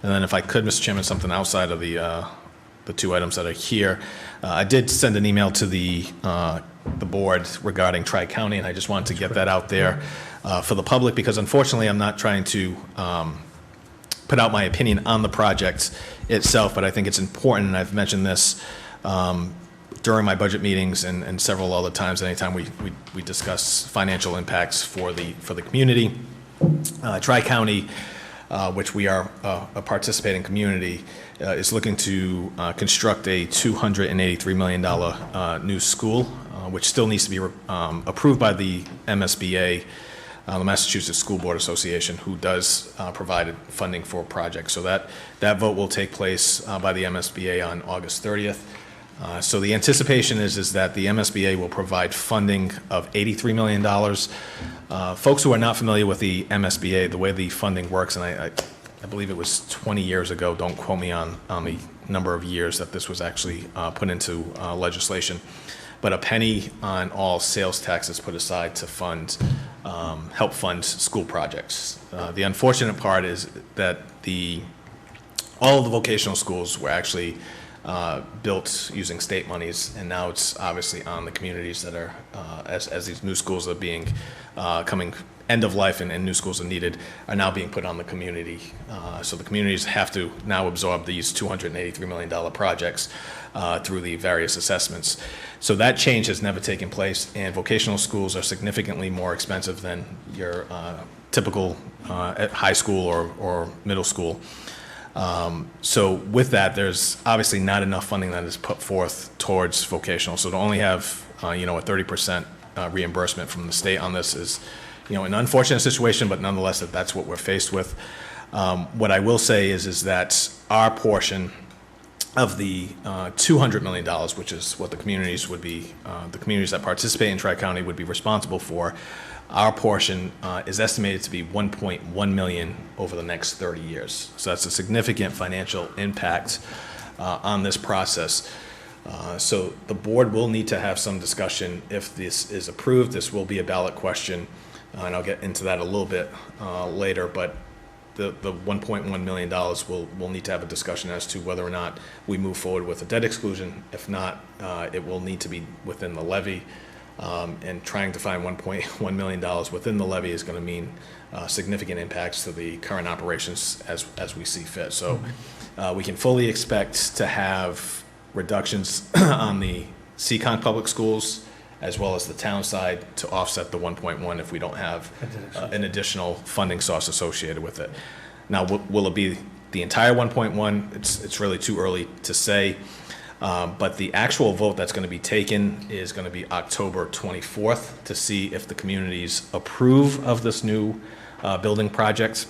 And then if I could, Mr. Chairman, something outside of the two items that are here. I did send an email to the board regarding Tri-County, and I just wanted to get that out there for the public, because unfortunately I'm not trying to put out my opinion on the project itself, but I think it's important, and I've mentioned this during my budget meetings and several other times anytime we discuss financial impacts for the community. Tri-County, which we are a participating community, is looking to construct a $283 million new school, which still needs to be approved by the MSBA, the Massachusetts School Board Association, who does provide funding for projects. So that vote will take place by the MSBA on August 30th. So the anticipation is that the MSBA will provide funding of $83 million. Folks who are not familiar with the MSBA, the way the funding works, and I believe it was 20 years ago, don't quote me on the number of years that this was actually put into legislation, but a penny on all sales taxes put aside to help fund school projects. The unfortunate part is that all of the vocational schools were actually built using state monies, and now it's obviously on the communities that are, as these new schools are coming end of life and new schools are needed, are now being put on the community. So the communities have to now absorb these $283 million projects through the various assessments. So that change has never taken place, and vocational schools are significantly more expensive than your typical high school or middle school. So with that, there's obviously not enough funding that is put forth towards vocational. So to only have, a 30% reimbursement from the state on this is, an unfortunate situation, but nonetheless, that's what we're faced with. What I will say is that our portion of the $200 million, which is what the communities would be, the communities that participate in Tri-County would be responsible for, our portion is estimated to be $1.1 million over the next 30 years. So that's a significant financial impact on this process. So the board will need to have some discussion if this is approved. This will be a ballot question, and I'll get into that a little bit later, but the $1.1 million we'll need to have a discussion as to whether or not we move forward with a debt exclusion. If not, it will need to be within the levy. And trying to find $1.1 million within the levy is going to mean significant impacts to the current operations as we see fit. So we can fully expect to have reductions on the Seekonk Public Schools as well as the town side to offset the 1.1 if we don't have an additional funding source associated with it. Now, will it be the entire 1.1? It's really too early to say. But the actual vote that's going to be taken is going to be October 24th to see if the communities approve of this new building project.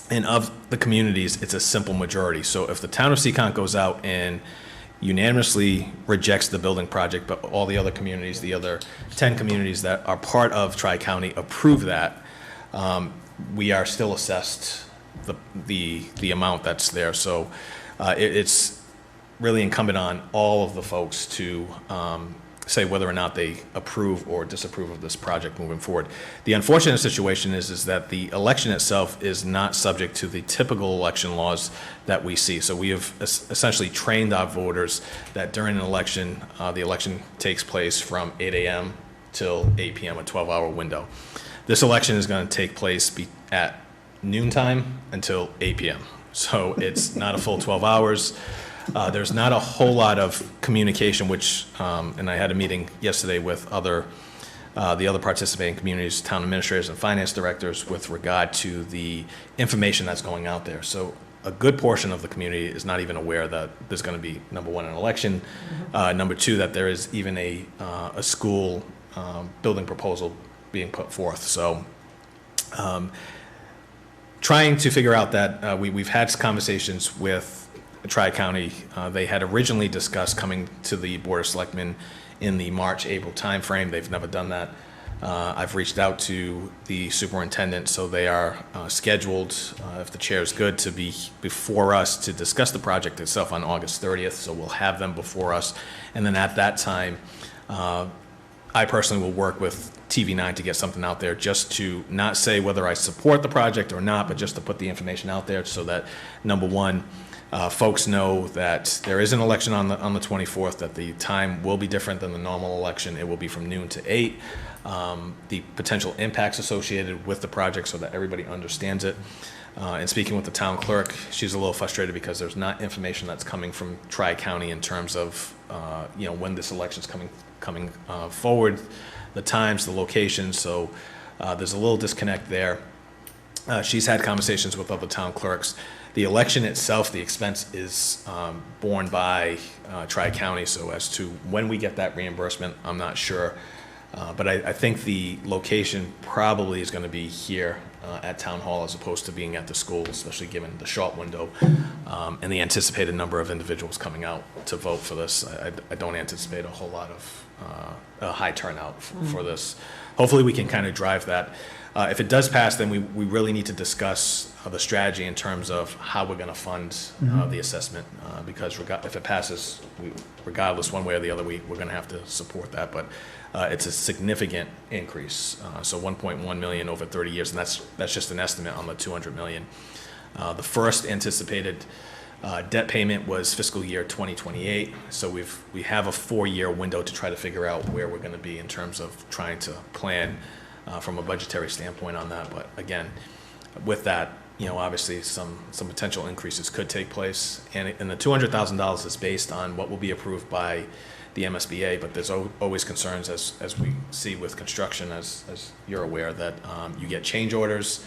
And of the communities, it's a simple majority. So if the town of Seekonk goes out and unanimously rejects the building project, but all the other communities, the other 10 communities that are part of Tri-County approve that, we are still assessed the amount that's there. So it's really incumbent on all of the folks to say whether or not they approve or disapprove of this project moving forward. The unfortunate situation is that the election itself is not subject to the typical election laws that we see. So we have essentially trained our voters that during an election, the election takes place from 8 a.m. till 8 p.m., a 12-hour window. This election is going to take place at noontime until 8 p.m. So it's not a full 12 hours. There's not a whole lot of communication, which, and I had a meeting yesterday with the other participating communities, town administrators and finance directors with regard to the information that's going out there. So a good portion of the community is not even aware that there's going to be, number one, an election, number two, that there is even a school building proposal being put forth. So trying to figure out that we've had conversations with Tri-County. They had originally discussed coming to the Board of Selectmen in the March-April timeframe. They've never done that. I've reached out to the superintendent, so they are scheduled, if the chair is good, to be before us to discuss the project itself on August 30th. So we'll have them before us, and then at that time, I personally will work with TV9 to get something out there, just to not say whether I support the project or not, but just to put the information out there so that, number one, folks know that there is an election on the 24th, that the time will be different than the normal election. It will be from noon to 8. The potential impacts associated with the project so that everybody understands it. And speaking with the town clerk, she's a little frustrated because there's not information that's coming from Tri-County in terms of, when this election's coming forward, the times, the locations. So there's a little disconnect there. She's had conversations with other town clerks. The election itself, the expense is borne by Tri-County. So as to when we get that reimbursement, I'm not sure. But I think the location probably is going to be here at Town Hall as opposed to being at the school, especially given the short window and the anticipated number of individuals coming out to vote for this. I don't anticipate a whole lot of a high turnout for this. Hopefully we can kind of drive that. If it does pass, then we really need to discuss the strategy in terms of how we're going to fund the assessment, because if it passes, regardless one way or the other, we're going to have to support that. But it's a significant increase, so 1.1 million over 30 years, and that's just an estimate on the 200 million. The first anticipated debt payment was fiscal year 2028, so we have a 4-year window to try to figure out where we're going to be in terms of trying to plan from a budgetary standpoint on that. But again, with that, obviously some potential increases could take place, and the $200,000 is based on what will be approved by the MSBA, but there's always concerns as we see with construction, as you're aware, that you get change orders.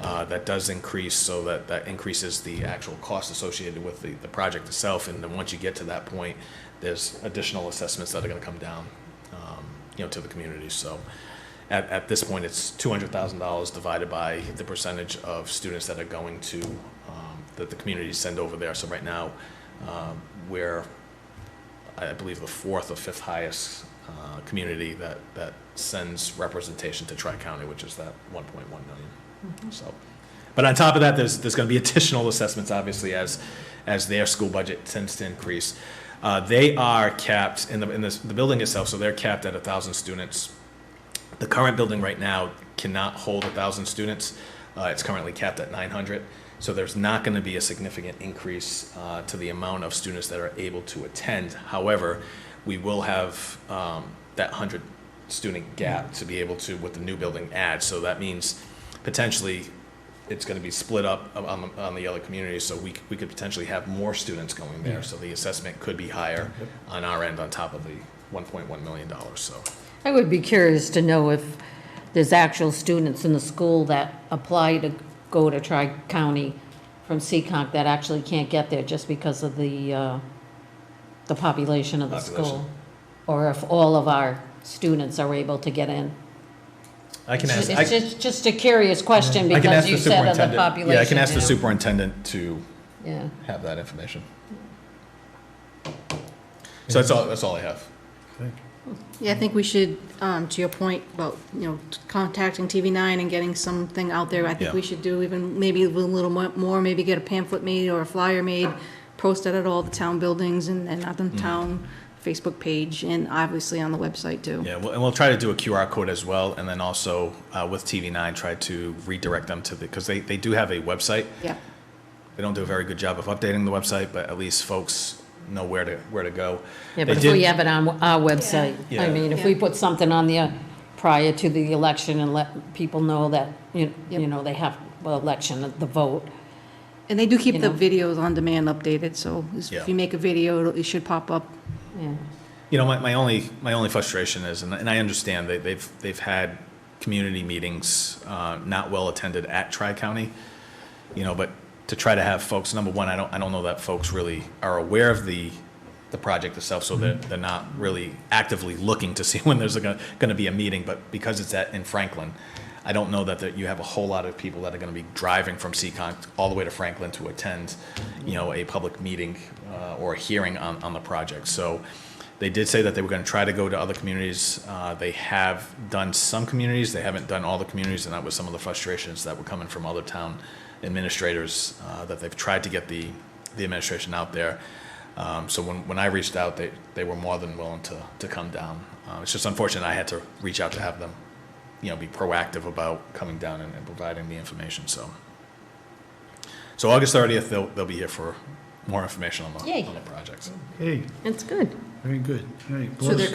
That does increase, so that increases the actual cost associated with the project itself. And then once you get to that point, there's additional assessments that are going to come down, to the community. So at this point, it's $200,000 divided by the percentage of students that are going to, that the communities send over there. So right now, we're, I believe, the 4th or 5th highest community that sends representation to Tri-County, which is that 1.1 million. So, but on top of that, there's going to be additional assessments, obviously, as their school budget tends to increase. They are capped in the building itself, so they're capped at 1,000 students. The current building right now cannot hold 1,000 students. It's currently capped at 900. So there's not going to be a significant increase to the amount of students that are able to attend. However, we will have that 100 student gap to be able to, with the new building, add. So that means potentially it's going to be split up on the other communities, so we could potentially have more students going there. So the assessment could be higher on our end on top of the $1.1 million. So I would be curious to know if there's actual students in the school that apply to go to Tri-County from Seekonk that actually can't get there just because of the population of the school, or if all of our students are able to get in. I can ask. It's just a curious question because you said of the population. Yeah, I can ask the superintendent to have that information. So that's all I have. Yeah, I think we should, to your point about, contacting TV9 and getting something out there, I think we should do even maybe a little more, maybe get a pamphlet made or a flyer made, post it at all the town buildings and at the town Facebook page, and obviously on the website too. Yeah, and we'll try to do a QR code as well, and then also with TV9 try to redirect them to because they do have a website. Yeah. They don't do a very good job of updating the website, but at least folks know where to go. Yeah, but if we have it on our website, Yeah. I mean, if we put something on there prior to the election and let people know that, they have the vote. And they do keep the videos on demand updated, so Yeah. if you make a video, it should pop up. Yeah. My only frustration is, and I understand they've had community meetings not well attended at Tri-County, but to try to have folks, number one, I don't know that folks really are aware of the project itself, so they're not really actively looking to see when there's going to be a meeting. But because it's in Franklin, I don't know that you have a whole lot of people that are going to be driving from Seekonk all the way to Franklin to attend, a public meeting or a hearing on the project. So they did say that they were going to try to go to other communities. They have done some communities. They haven't done all the communities, and that was some of the frustrations that were coming from other town administrators, that they've tried to get the administration out there. So when I reached out, they were more than willing to come down. It's just unfortunate I had to reach out to have them, be proactive about coming down and providing the information, so. So August 30th, they'll be here for more information on Yay. the projects. Hey, It's good. very good. All right. So they're